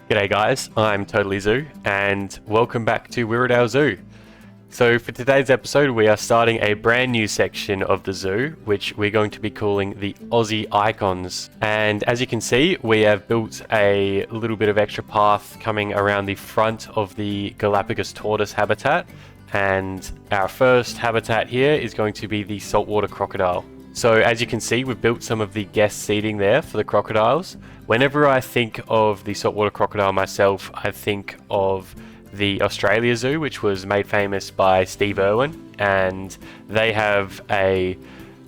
G'day guys, I'm Totally Zoo and welcome back to Wirradale Zoo. So for today's episode we are starting a brand new section of the zoo which we're going to be calling the Aussie Icons. And as you can see we have built a little bit of extra path coming around the front of the Galapagos tortoise habitat, and our first habitat here is going to be the saltwater crocodile. So as you can see, we've built some of the guest seating there for the crocodiles. Whenever I think of the saltwater crocodile myself, I think of the Australia Zoo, which was made famous by Steve Irwin, and they have a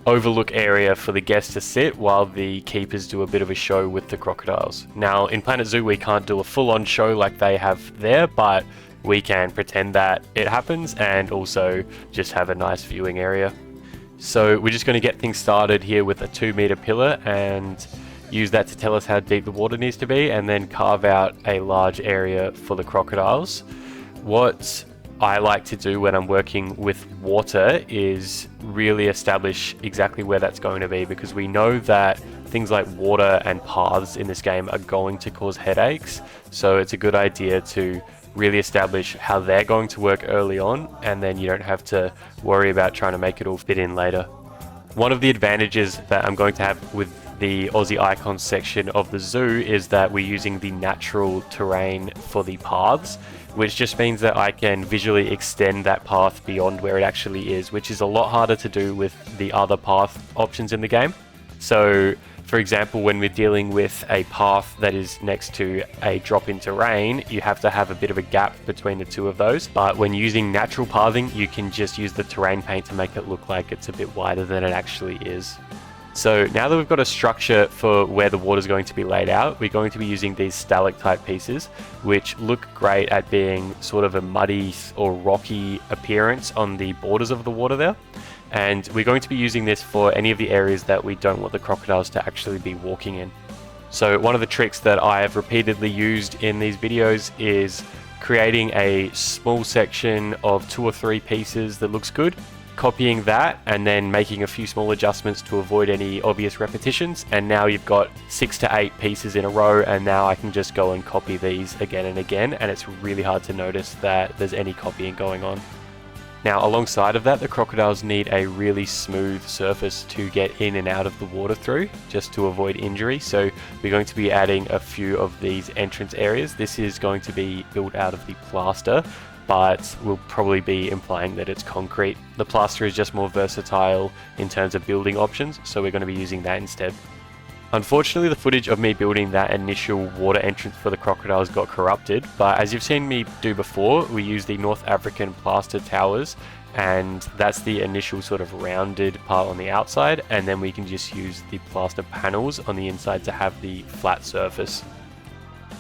overlook area for the guests to sit while the keepers do a bit of a show with the crocodiles. Now in Planet Zoo we can't do a full-on show like they have there, but we can pretend that it happens and also just have a nice viewing area. So we're just going to get things started here with a 2-meter pillar and use that to tell us how deep the water needs to be, and then carve out a large area for the crocodiles. What I like to do when I'm working with water is really establish exactly where that's going to be, because we know that things like water and paths in this game are going to cause headaches. So it's a good idea to really establish how they're going to work early on, and then you don't have to worry about trying to make it all fit in later. One of the advantages that I'm going to have with the Aussie Icons section of the zoo is that we're using the natural terrain for the paths, which just means that I can visually extend that path beyond where it actually is, which is a lot harder to do with the other path options in the game. So for example, when we're dealing with a path that is next to a drop in terrain, you have to have a bit of a gap between the two of those. But when using natural pathing, you can just use the terrain paint to make it look like it's a bit wider than it actually is. So now that we've got a structure for where the water is going to be laid out, we're going to be using these stalactite pieces, which look great at being sort of a muddy or rocky appearance on the borders of the water there. And we're going to be using this for any of the areas that we don't want the crocodiles to actually be walking in. So one of the tricks that I have repeatedly used in these videos is creating a small section of 2 or 3 pieces that looks good, copying that and then making a few small adjustments to avoid any obvious repetitions, and now you've got 6 to 8 pieces in a row, and now I can just go and copy these again and again, and it's really hard to notice that there's any copying going on. Now alongside of that, the crocodiles need a really smooth surface to get in and out of the water through, just to avoid injury. So we're going to be adding a few of these entrance areas. This is going to be built out of the plaster, but we'll probably be implying that it's concrete. The plaster is just more versatile in terms of building options, so we're going to be using that instead. Unfortunately, the footage of me building that initial water entrance for the crocodiles got corrupted, but as you've seen me do before, we use the North African plaster towers, and that's the initial sort of rounded part on the outside, and then we can just use the plaster panels on the inside to have the flat surface.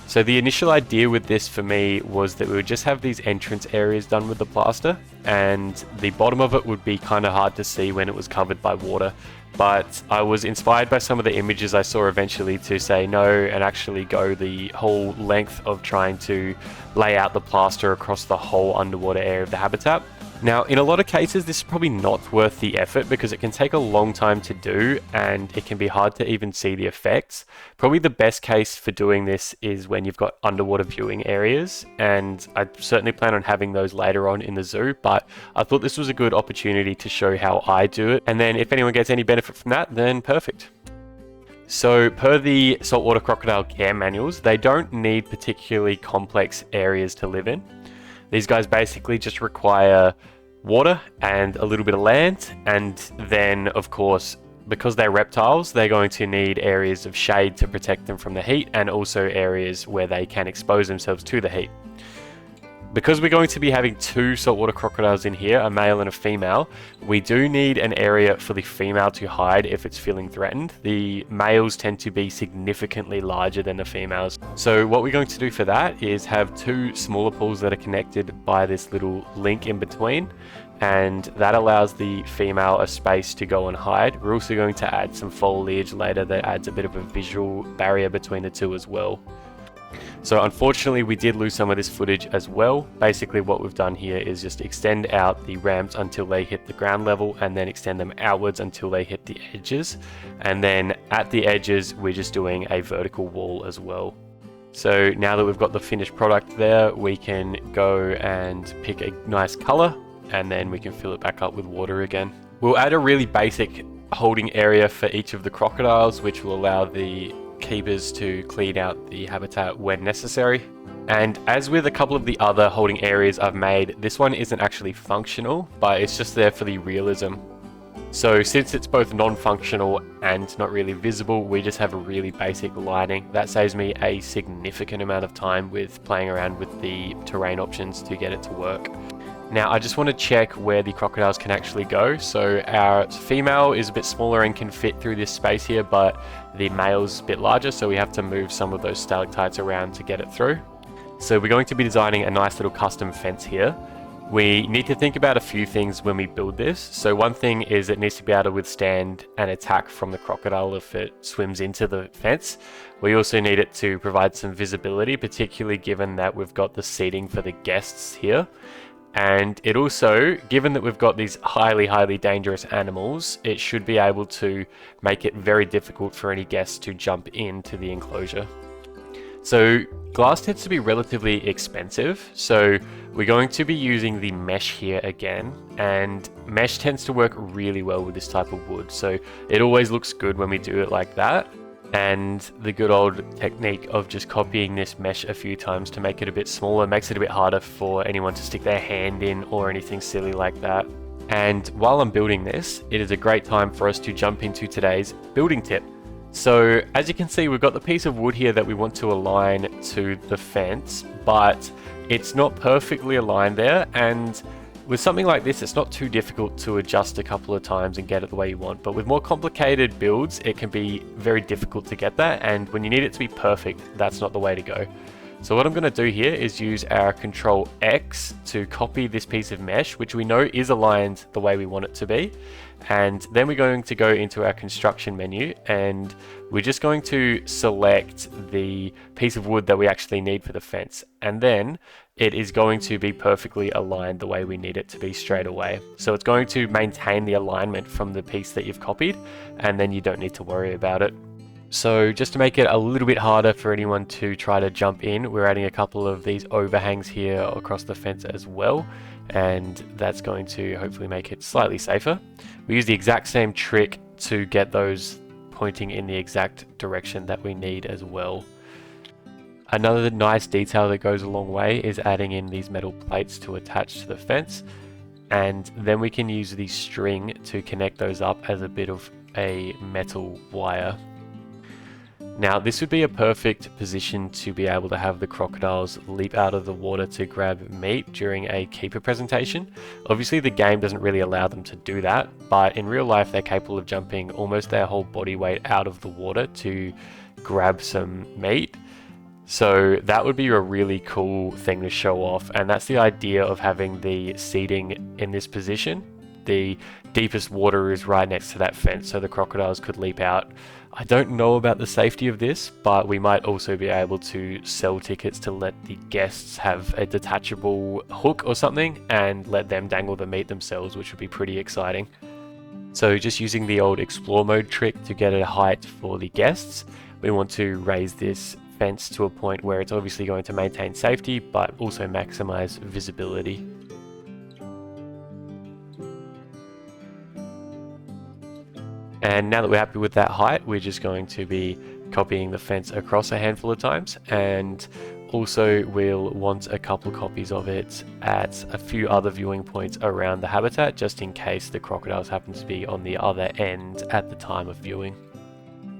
So the initial idea with this for me was that we would just have these entrance areas done with the plaster, and the bottom of it would be kind of hard to see when it was covered by water. But I was inspired by some of the images I saw eventually to say no and actually go the whole length of trying to lay out the plaster across the whole underwater area of the habitat. Now, in a lot of cases, this is probably not worth the effort because it can take a long time to do and it can be hard to even see the effects. Probably the best case for doing this is when you've got underwater viewing areas, and I certainly plan on having those later on in the zoo, but I thought this was a good opportunity to show how I do it. And then if anyone gets any benefit from that, then perfect. So per the saltwater crocodile care manuals, they don't need particularly complex areas to live in. These guys basically just require water and a little bit of land, and then of course because they're reptiles they're going to need areas of shade to protect them from the heat, and also areas where they can expose themselves to the heat. Because we're going to be having 2 saltwater crocodiles in here, a male and a female, we do need an area for the female to hide if it's feeling threatened. The males tend to be significantly larger than the females. So what we're going to do for that is have 2 smaller pools that are connected by this little link in between, and that allows the female a space to go and hide. We're also going to add some foliage later that adds a bit of a visual barrier between the two as well. So unfortunately we did lose some of this footage as well. Basically what we've done here is just extend out the ramps until they hit the ground level, and then extend them outwards until they hit the edges, and then at the edges we're just doing a vertical wall as well. So now that we've got the finished product there, we can go and pick a nice color, and then we can fill it back up with water again. We'll add a really basic holding area for each of the crocodiles, which will allow the keepers to clean out the habitat when necessary. And as with a couple of the other holding areas I've made, this one isn't actually functional, but it's just there for the realism. So since it's both non-functional and not really visible, we just have a really basic lining. That saves me a significant amount of time with playing around with the terrain options to get it to work. Now I just want to check where the crocodiles can actually go. So our female is a bit smaller and can fit through this space here, but the male's a bit larger, so we have to move some of those stalactites around to get it through. So we're going to be designing a nice little custom fence here. We need to think about a few things when we build this. So one thing is it needs to be able to withstand an attack from the crocodile if it swims into the fence. We also need it to provide some visibility, particularly given that we've got the seating for the guests here. And it also, given that we've got these highly dangerous animals, it should be able to make it very difficult for any guests to jump into the enclosure. So glass tends to be relatively expensive, so we're going to be using the mesh here again, and mesh tends to work really well with this type of wood, so it always looks good when we do it like that. And the good old technique of just copying this mesh a few times to make it a bit smaller makes it a bit harder for anyone to stick their hand in or anything silly like that. And while I'm building this, it is a great time for us to jump into today's building tip. So as you can see, we've got the piece of wood here that we want to align to the fence, but it's not perfectly aligned there. And with something like this, it's not too difficult to adjust a couple of times and get it the way you want. But with more complicated builds, it can be very difficult to get that. And when you need it to be perfect, that's not the way to go. So what I'm going to do here is use our Control X to copy this piece of mesh, which we know is aligned the way we want it to be. And then we're going to go into our construction menu, and we're just going to select the piece of wood that we actually need for the fence. And then it is going to be perfectly aligned the way we need it to be straight away. So it's going to maintain the alignment from the piece that you've copied, and then you don't need to worry about it. So just to make it a little bit harder for anyone to try to jump in, we're adding a couple of these overhangs here across the fence as well, and that's going to hopefully make it slightly safer. We use the exact same trick to get those pointing in the exact direction that we need as well. Another nice detail that goes a long way is adding in these metal plates to attach to the fence, and then we can use the string to connect those up as a bit of a metal wire. Now this would be a perfect position to be able to have the crocodiles leap out of the water to grab meat during a keeper presentation. Obviously the game doesn't really allow them to do that, but in real life they're capable of jumping almost their whole body weight out of the water to grab some meat. So that would be a really cool thing to show off, and that's the idea of having the seating in this position. The deepest water is right next to that fence, so the crocodiles could leap out. I don't know about the safety of this, but we might also be able to sell tickets to let the guests have a detachable hook or something and let them dangle the meat themselves, which would be pretty exciting. So just using the old explore mode trick to get a height for the guests, we want to raise this fence to a point where it's obviously going to maintain safety, but also maximize visibility. And now that we're happy with that height, we're just going to be copying the fence across a handful of times, and also we'll want a couple copies of it at a few other viewing points around the habitat, just in case the crocodiles happen to be on the other end at the time of viewing.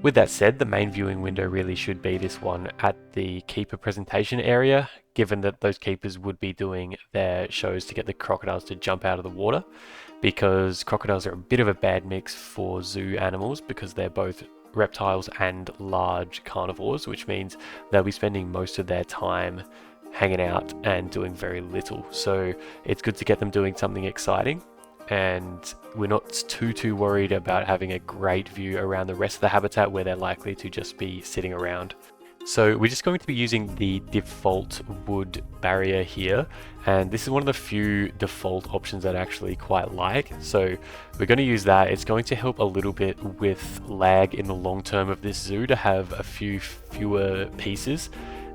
With that said, the main viewing window really should be this one at the keeper presentation area, given that those keepers would be doing their shows to get the crocodiles to jump out of the water, because crocodiles are a bit of a bad mix for zoo animals because they're both reptiles and large carnivores, which means they'll be spending most of their time hanging out and doing very little. So it's good to get them doing something exciting, and we're not too worried about having a great view around the rest of the habitat where they're likely to just be sitting around. So we're just going to be using the default wood barrier here, and this is one of the few default options that I actually quite like. So we're going to use that. It's going to help a little bit with lag in the long term of this zoo to have a few fewer pieces,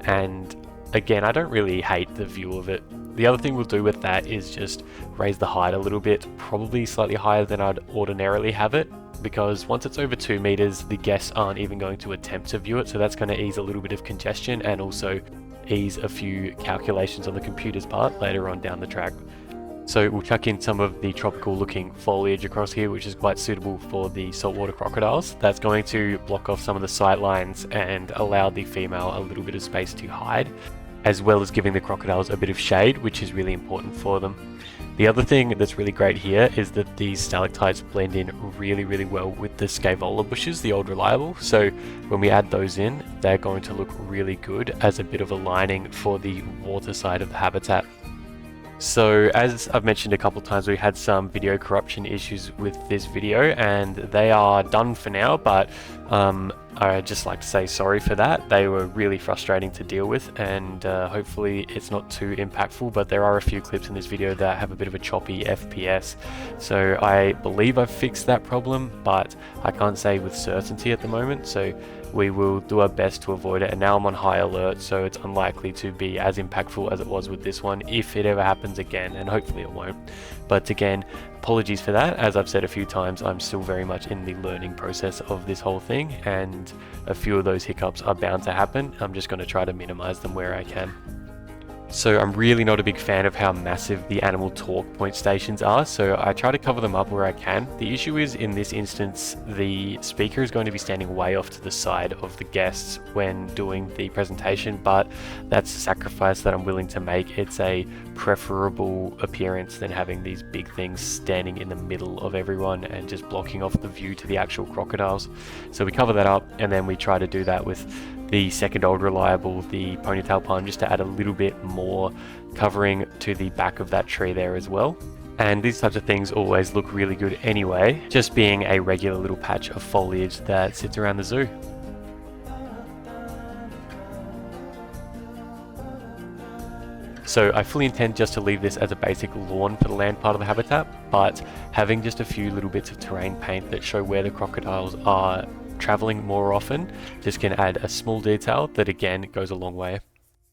and again, I don't really hate the view of it. The other thing we'll do with that is just raise the height a little bit, probably slightly higher than I'd ordinarily have it, because once it's over 2 meters, the guests aren't even going to attempt to view it, so that's going to ease a little bit of congestion and also ease a few calculations on the computer's part later on down the track. So we'll chuck in some of the tropical looking foliage across here, which is quite suitable for the saltwater crocodiles. That's going to block off some of the sight lines and allow the female a little bit of space to hide, as well as giving the crocodiles a bit of shade, which is really important for them. The other thing that's really great here is that these stalactites blend in really well with the scaevola bushes, the old reliable. So when we add those in, they're going to look really good as a bit of a lining for the water side of the habitat. So as I've mentioned a couple times, we had some video corruption issues with this video, and they are done for now, but I'd just like to say sorry for that. They were really frustrating to deal with, and hopefully it's not too impactful, but there are a few clips in this video that have a bit of a choppy FPS. So I believe I've fixed that problem, but I can't say with certainty at the moment, so we will do our best to avoid it. And now I'm on high alert, so it's unlikely to be as impactful as it was with this one if it ever happens again, and hopefully it won't. But again, apologies for that. As I've said a few times, I'm still very much in the learning process of this whole thing, and a few of those hiccups are bound to happen. I'm just going to try to minimize them where I can. So I'm really not a big fan of how massive the animal talk point stations are, so I try to cover them up where I can. The issue is, in this instance, the speaker is going to be standing way off to the side of the guests when doing the presentation, but that's a sacrifice that I'm willing to make. It's a preferable appearance than having these big things standing in the middle of everyone and just blocking off the view to the actual crocodiles. So we cover that up, and then we try to do that with the second old reliable, the ponytail pine, just to add a little bit more covering to the back of that tree there as well. And these types of things always look really good anyway, just being a regular little patch of foliage that sits around the zoo. So I fully intend just to leave this as a basic lawn for the land part of the habitat, but having just a few little bits of terrain paint that show where the crocodiles are traveling more often just can add a small detail that again goes a long way.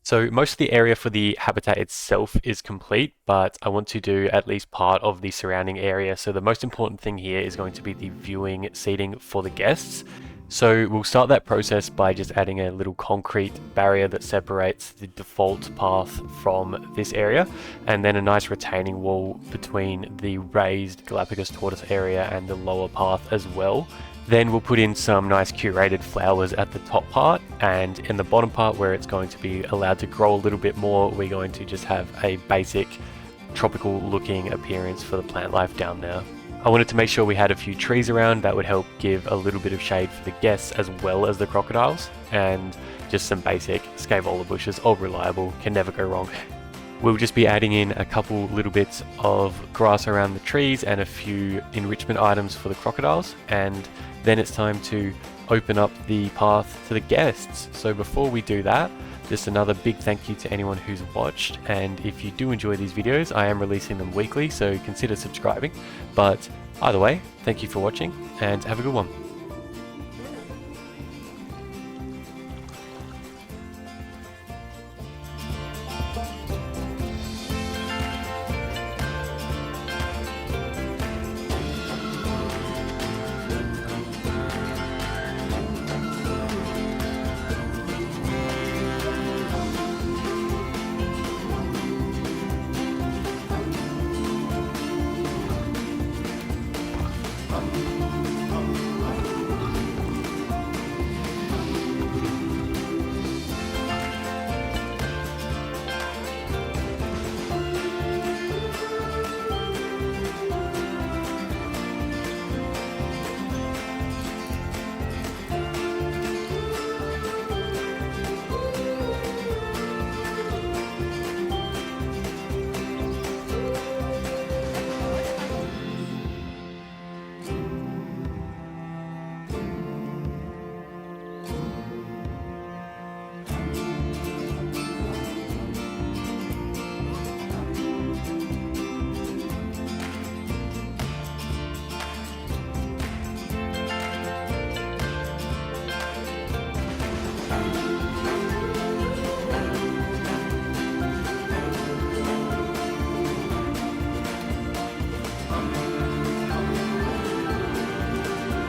So most of the area for the habitat itself is complete, but I want to do at least part of the surrounding area. So the most important thing here is going to be the viewing seating for the guests. So we'll start that process by just adding a little concrete barrier that separates the default path from this area, and then a nice retaining wall between the raised Galapagos tortoise area and the lower path as well. Then we'll put in some nice curated flowers at the top part, and in the bottom part where it's going to be allowed to grow a little bit more, we're going to just have a basic tropical looking appearance for the plant life down there. I wanted to make sure we had a few trees around that would help give a little bit of shade for the guests as well as the crocodiles, and just some basic scaevola bushes, all reliable, can never go wrong. We'll just be adding in a couple little bits of grass around the trees and a few enrichment items for the crocodiles, and then it's time to open up the path to the guests. So before we do that, just another big thank you to anyone who's watched, and if you do enjoy these videos, I am releasing them weekly, so consider subscribing. But either way, thank you for watching and have a good one.